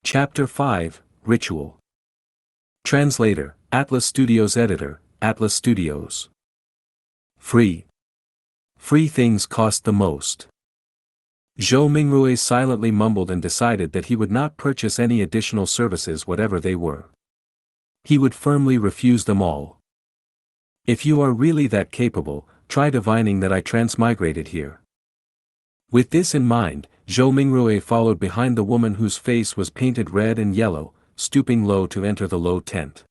Chapter 5, Ritual. Translator, Atlas Studios. Editor, Atlas Studios. Free. Free things cost the most. Zhou Mingrui silently mumbled and decided that he would not purchase any additional services whatever they were. He would firmly refuse them all. If you are really that capable, try divining that I transmigrated here. With this in mind, Zhou Mingrui followed behind the woman whose face was painted red and yellow, stooping low to enter the low tent.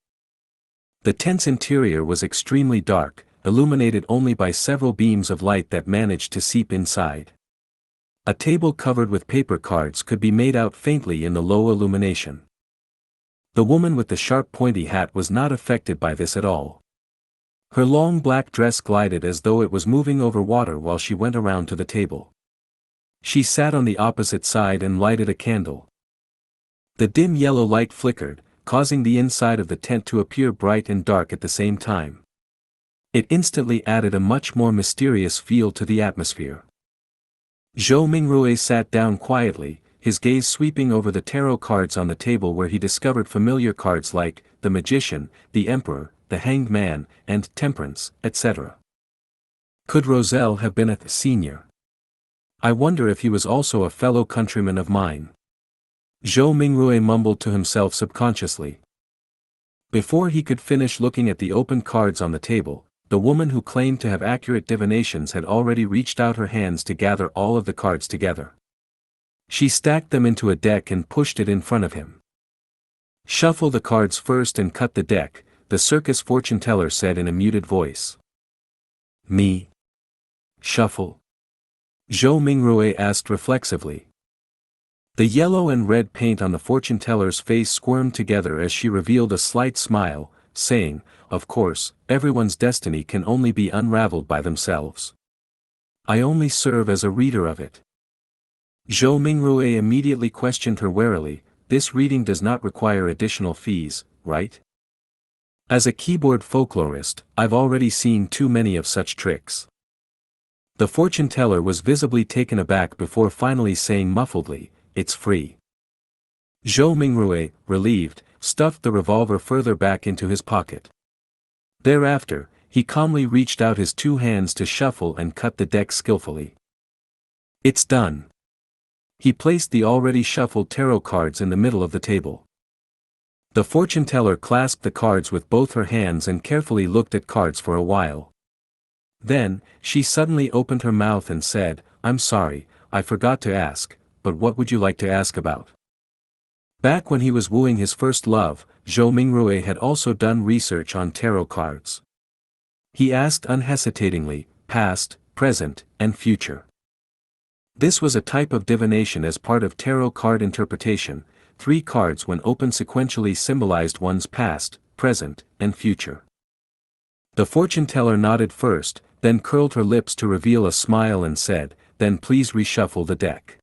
The tent's interior was extremely dark, illuminated only by several beams of light that managed to seep inside. A table covered with paper cards could be made out faintly in the low illumination. The woman with the sharp pointy hat was not affected by this at all. Her long black dress glided as though it was moving over water while she went around to the table. She sat on the opposite side and lighted a candle. The dim yellow light flickered, causing the inside of the tent to appear bright and dark at the same time. It instantly added a much more mysterious feel to the atmosphere. Zhou Mingrui sat down quietly, his gaze sweeping over the tarot cards on the table where he discovered familiar cards like the Magician, the Emperor, the Hanged Man, and Temperance, etc. Could Roselle have been a senior? I wonder if he was also a fellow countryman of mine. Zhou Mingrui mumbled to himself subconsciously. Before he could finish looking at the open cards on the table, the woman who claimed to have accurate divinations had already reached out her hands to gather all of the cards together. She stacked them into a deck and pushed it in front of him. "Shuffle the cards first and cut the deck," the circus fortune teller said in a muted voice. "Me? Shuffle?" Zhou Mingrui asked reflexively. The yellow and red paint on the fortune teller's face squirmed together as she revealed a slight smile, saying, "Of course, everyone's destiny can only be unraveled by themselves. I only serve as a reader of it." Zhou Mingrui immediately questioned her warily, "This reading does not require additional fees, right?" "As a keyboard folklorist, I've already seen too many of such tricks." The fortune teller was visibly taken aback before finally saying muffledly, "It's free." Zhou Mingrui, relieved, stuffed the revolver further back into his pocket. Thereafter, he calmly reached out his two hands to shuffle and cut the deck skillfully. "It's done." He placed the already shuffled tarot cards in the middle of the table. The fortune teller clasped the cards with both her hands and carefully looked at cards for a while. Then, she suddenly opened her mouth and said, "I'm sorry, I forgot to ask, but what would you like to ask about?" Back when he was wooing his first love, Zhou Mingrui had also done research on tarot cards. He asked unhesitatingly, past, present, and future. This was a type of divination as part of tarot card interpretation. 3 cards when opened sequentially symbolized one's past, present, and future. The fortune teller nodded first, then curled her lips to reveal a smile and said, "Then please reshuffle the deck.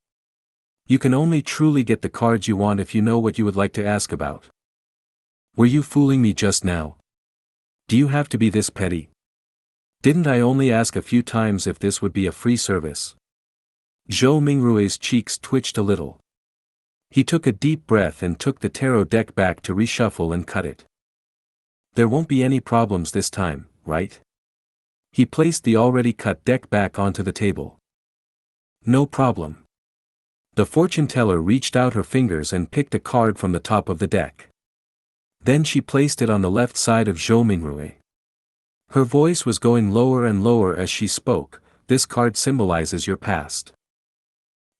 You can only truly get the cards you want if you know what you would like to ask about." "Were you fooling me just now? Do you have to be this petty? Didn't I only ask a few times if this would be a free service?" Zhou Mingrui's cheeks twitched a little. He took a deep breath and took the tarot deck back to reshuffle and cut it. "There won't be any problems this time, right?" He placed the already cut deck back onto the table. "No problem." The fortune teller reached out her fingers and picked a card from the top of the deck. Then she placed it on the left side of Zhou Mingrui. Her voice was going lower and lower as she spoke. "This card symbolizes your past.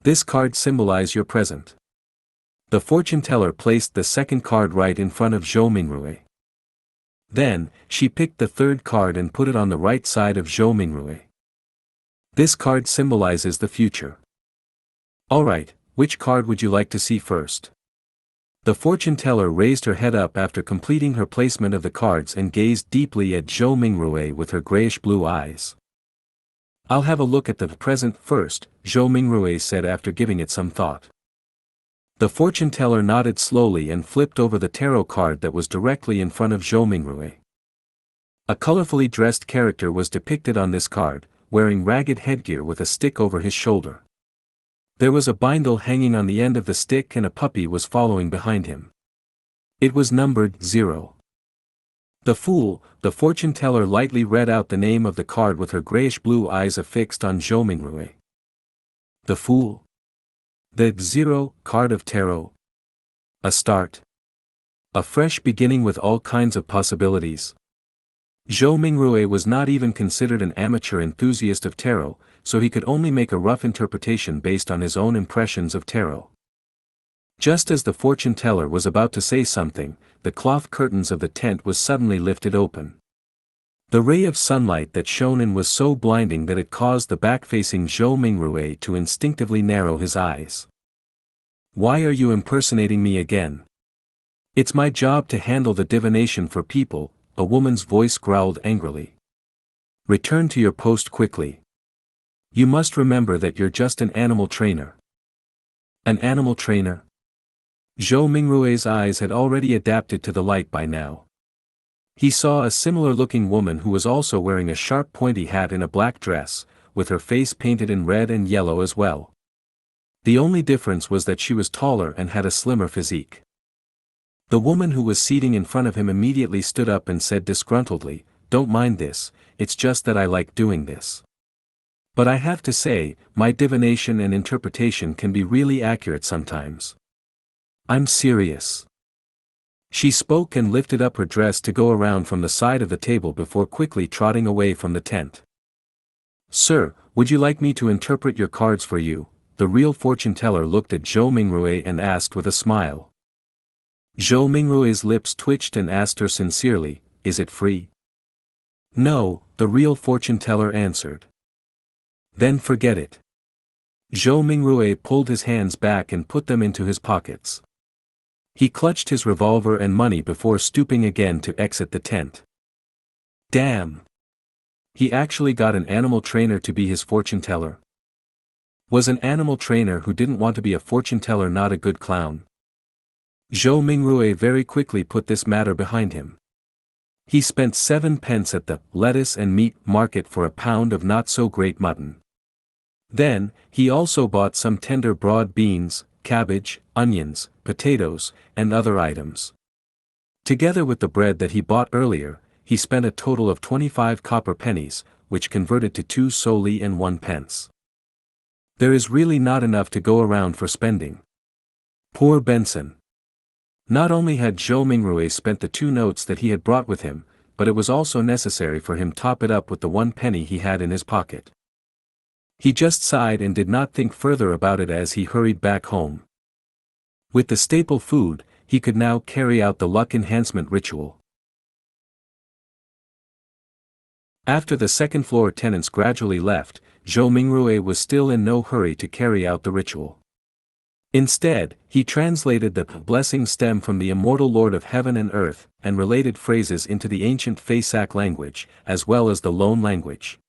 This card symbolizes your present." The fortune teller placed the second card right in front of Zhou Mingrui. Then, she picked the third card and put it on the right side of Zhou Mingrui. "This card symbolizes the future. Alright, which card would you like to see first?" The fortune teller raised her head up after completing her placement of the cards and gazed deeply at Zhou Mingrui with her grayish-blue eyes. "I'll have a look at the present first," Zhou Mingrui said after giving it some thought. The fortune teller nodded slowly and flipped over the tarot card that was directly in front of Zhou Mingrui. A colorfully dressed character was depicted on this card, wearing ragged headgear with a stick over his shoulder. There was a bindle hanging on the end of the stick and a puppy was following behind him. It was numbered 0. The fool, the fortune teller lightly read out the name of the card with her grayish-blue eyes affixed on Zhou Mingrui. The fool. The 0 card of tarot. A start. A fresh beginning with all kinds of possibilities. Zhou Mingrui was not even considered an amateur enthusiast of tarot, so he could only make a rough interpretation based on his own impressions of tarot. Just as the fortune teller was about to say something, the cloth curtains of the tent was suddenly lifted open. The ray of sunlight that shone in was so blinding that it caused the back-facing Zhou Mingrui to instinctively narrow his eyes. "Why are you impersonating me again?" "It's my job to handle the divination for people," a woman's voice growled angrily. "Return to your post quickly. You must remember that you're just an animal trainer." An animal trainer? Zhou Mingrui's eyes had already adapted to the light by now. He saw a similar-looking woman who was also wearing a sharp pointy hat in a black dress, with her face painted in red and yellow as well. The only difference was that she was taller and had a slimmer physique. The woman who was seating in front of him immediately stood up and said disgruntledly, "Don't mind this, it's just that I like doing this. But I have to say, my divination and interpretation can be really accurate sometimes. I'm serious." She spoke and lifted up her dress to go around from the side of the table before quickly trotting away from the tent. "Sir, would you like me to interpret your cards for you?" The real fortune teller looked at Zhou Mingrui and asked with a smile. Zhou Mingrui's lips twitched and asked her sincerely, "Is it free?" "No," the real fortune teller answered. "Then forget it." Zhou Mingrui pulled his hands back and put them into his pockets. He clutched his revolver and money before stooping again to exit the tent. Damn! He actually got an animal trainer to be his fortune teller. Was an animal trainer who didn't want to be a fortune teller not a good clown? Zhou Mingrui very quickly put this matter behind him. He spent 7 pence at the lettuce and meat market for a pound of not-so-great mutton. Then, he also bought some tender broad beans, cabbage, onions, potatoes, and other items. Together with the bread that he bought earlier, he spent a total of 25 copper pennies, which converted to 2 soldi and 1 pence. There is really not enough to go around for spending. Poor Benson. Not only had Zhou Mingrui spent the 2 notes that he had brought with him, but it was also necessary for him to top it up with the 1 penny he had in his pocket. He just sighed and did not think further about it as he hurried back home. With the staple food, he could now carry out the luck enhancement ritual. After the second-floor tenants gradually left, Zhou Mingrui was still in no hurry to carry out the ritual. Instead, he translated the blessing stem from the immortal Lord of Heaven and Earth, and related phrases into the ancient Faisak language, as well as the Lone language.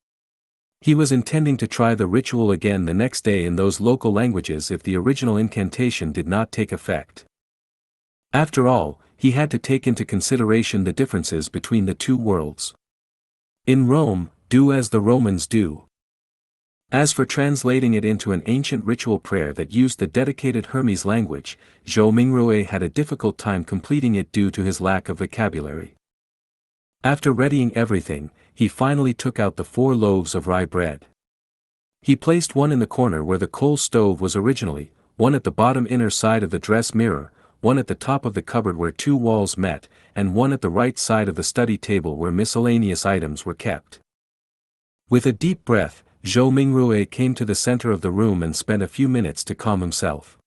He was intending to try the ritual again the next day in those local languages if the original incantation did not take effect. After all, he had to take into consideration the differences between the 2 worlds. In Rome, do as the Romans do. As for translating it into an ancient ritual prayer that used the dedicated Hermes language, Zhou Mingrui had a difficult time completing it due to his lack of vocabulary. After readying everything, he finally took out the 4 loaves of rye bread. He placed one in the corner where the coal stove was originally, one at the bottom inner side of the dress mirror, one at the top of the cupboard where 2 walls met, and one at the right side of the study table where miscellaneous items were kept. With a deep breath, Zhou Mingrui came to the center of the room and spent a few minutes to calm himself.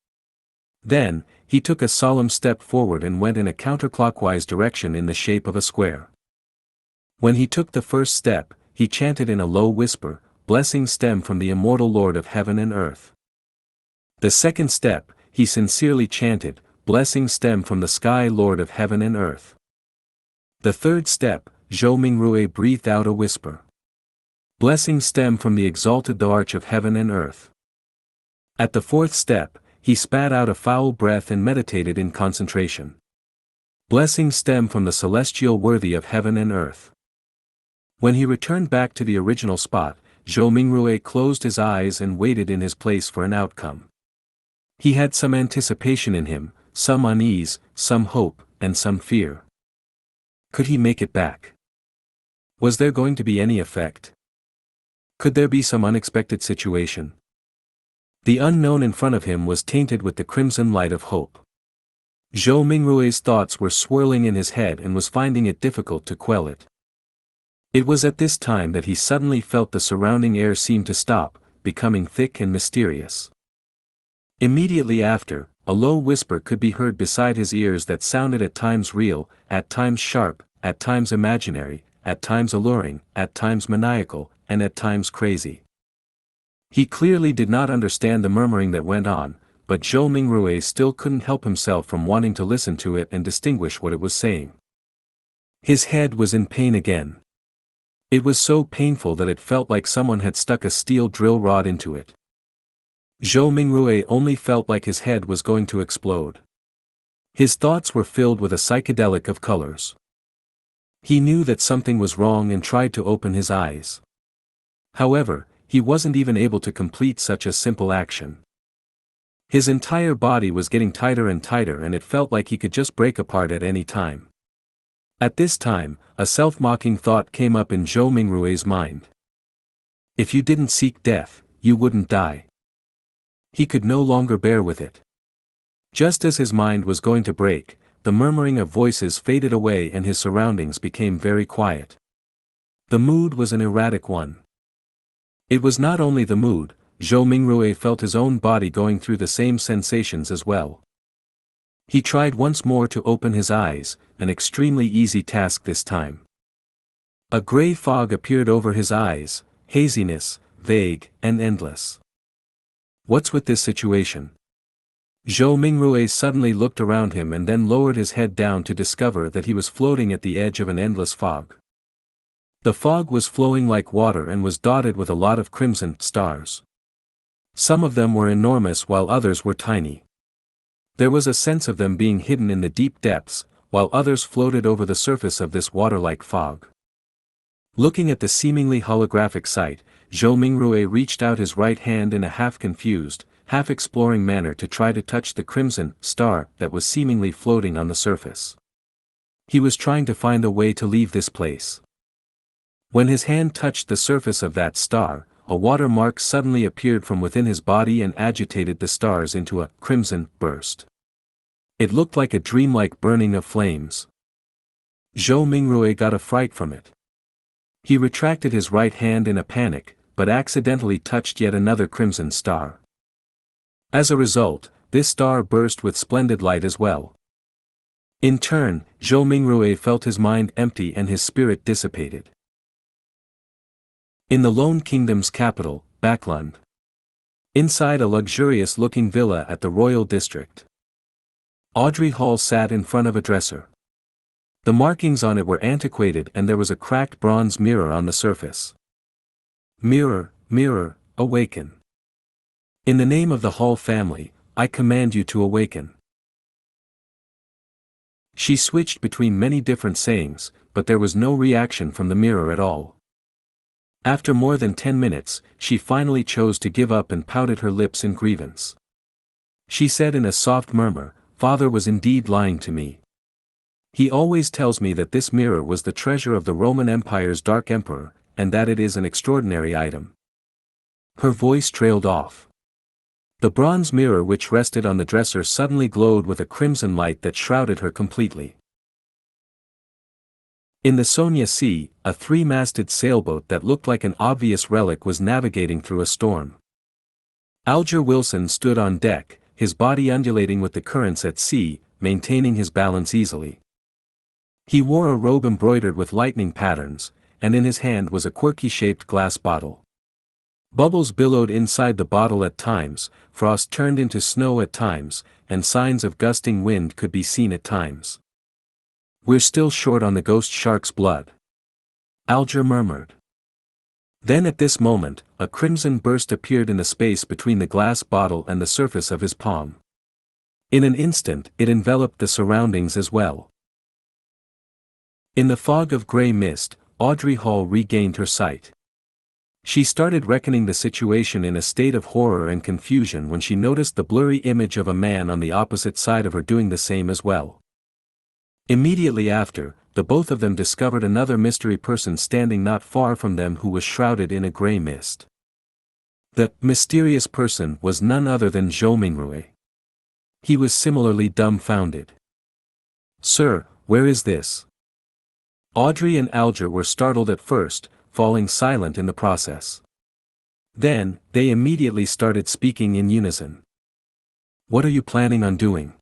Then, he took a solemn step forward and went in a counterclockwise direction in the shape of a square. When he took the first step, he chanted in a low whisper, "Blessings stem from the immortal Lord of Heaven and Earth." The second step, he sincerely chanted, "Blessings stem from the Sky Lord of Heaven and Earth." The third step, Zhou Mingrui breathed out a whisper. "Blessings stem from the exalted the Arch of Heaven and Earth." At the fourth step, he spat out a foul breath and meditated in concentration. "Blessings stem from the celestial worthy of heaven and earth." When he returned back to the original spot, Zhou Mingrui closed his eyes and waited in his place for an outcome. He had some anticipation in him, some unease, some hope, and some fear. Could he make it back? Was there going to be any effect? Could there be some unexpected situation? The unknown in front of him was tainted with the crimson light of hope. Zhou Mingrue's thoughts were swirling in his head and was finding it difficult to quell it. It was at this time that he suddenly felt the surrounding air seem to stop, becoming thick and mysterious. Immediately after, a low whisper could be heard beside his ears that sounded at times real, at times sharp, at times imaginary, at times alluring, at times maniacal, and at times crazy. He clearly did not understand the murmuring that went on, but Zhou Mingrue still couldn't help himself from wanting to listen to it and distinguish what it was saying. His head was in pain again. It was so painful that it felt like someone had stuck a steel drill rod into it. Zhou Mingrue only felt like his head was going to explode. His thoughts were filled with a psychedelic of colors. He knew that something was wrong and tried to open his eyes. However, he wasn't even able to complete such a simple action. His entire body was getting tighter and tighter and it felt like he could just break apart at any time. At this time, a self-mocking thought came up in Zhou Mingrue's mind. If you didn't seek death, you wouldn't die. He could no longer bear with it. Just as his mind was going to break, the murmuring of voices faded away and his surroundings became very quiet. The mood was an erratic one. It was not only the mood, Zhou Mingrue felt his own body going through the same sensations as well. He tried once more to open his eyes, an extremely easy task this time. A gray fog appeared over his eyes, haziness, vague, and endless. What's with this situation? Zhou Mingrue suddenly looked around him and then lowered his head down to discover that he was floating at the edge of an endless fog. The fog was flowing like water and was dotted with a lot of crimson stars. Some of them were enormous while others were tiny. There was a sense of them being hidden in the deep depths, while others floated over the surface of this water-like fog. Looking at the seemingly holographic sight, Zhou Mingrue reached out his right hand in a half-confused, half-exploring manner to try to touch the crimson star that was seemingly floating on the surface. He was trying to find a way to leave this place. When his hand touched the surface of that star, a watermark suddenly appeared from within his body and agitated the stars into a crimson burst. It looked like a dreamlike burning of flames. Zhou Mingrue got a fright from it. He retracted his right hand in a panic, but accidentally touched yet another crimson star. As a result, this star burst with splendid light as well. In turn, Zhou Mingrue felt his mind empty and his spirit dissipated. In the Lone Kingdom's capital, Backland. Inside a luxurious-looking villa at the royal district. Audrey Hall sat in front of a dresser. The markings on it were antiquated and there was a cracked bronze mirror on the surface. Mirror, mirror, awaken. In the name of the Hall family, I command you to awaken. She switched between many different sayings, but there was no reaction from the mirror at all. After more than 10 minutes, she finally chose to give up and pouted her lips in grievance. She said in a soft murmur, "Father was indeed lying to me. He always tells me that this mirror was the treasure of the Roman Empire's Dark Emperor, and that it is an extraordinary item." Her voice trailed off. The bronze mirror which rested on the dresser suddenly glowed with a crimson light that shrouded her completely. In the Sonia Sea, a three-masted sailboat that looked like an obvious relic was navigating through a storm. Alger Wilson stood on deck, his body undulating with the currents at sea, maintaining his balance easily. He wore a robe embroidered with lightning patterns, and in his hand was a quirky-shaped glass bottle. Bubbles billowed inside the bottle at times, frost turned into snow at times, and signs of gusting wind could be seen at times. "We're still short on the ghost shark's blood," Alger murmured. Then at this moment, a crimson burst appeared in the space between the glass bottle and the surface of his palm. In an instant it enveloped the surroundings as well. In the fog of grey mist, Audrey Hall regained her sight. She started reckoning the situation in a state of horror and confusion when she noticed the blurry image of a man on the opposite side of her doing the same as well. Immediately after, the both of them discovered another mystery person standing not far from them who was shrouded in a gray mist. The mysterious person was none other than Zhou Mingrui. He was similarly dumbfounded. "Sir, where is this?" Audrey and Alger were startled at first, falling silent in the process. Then, they immediately started speaking in unison. "What are you planning on doing?"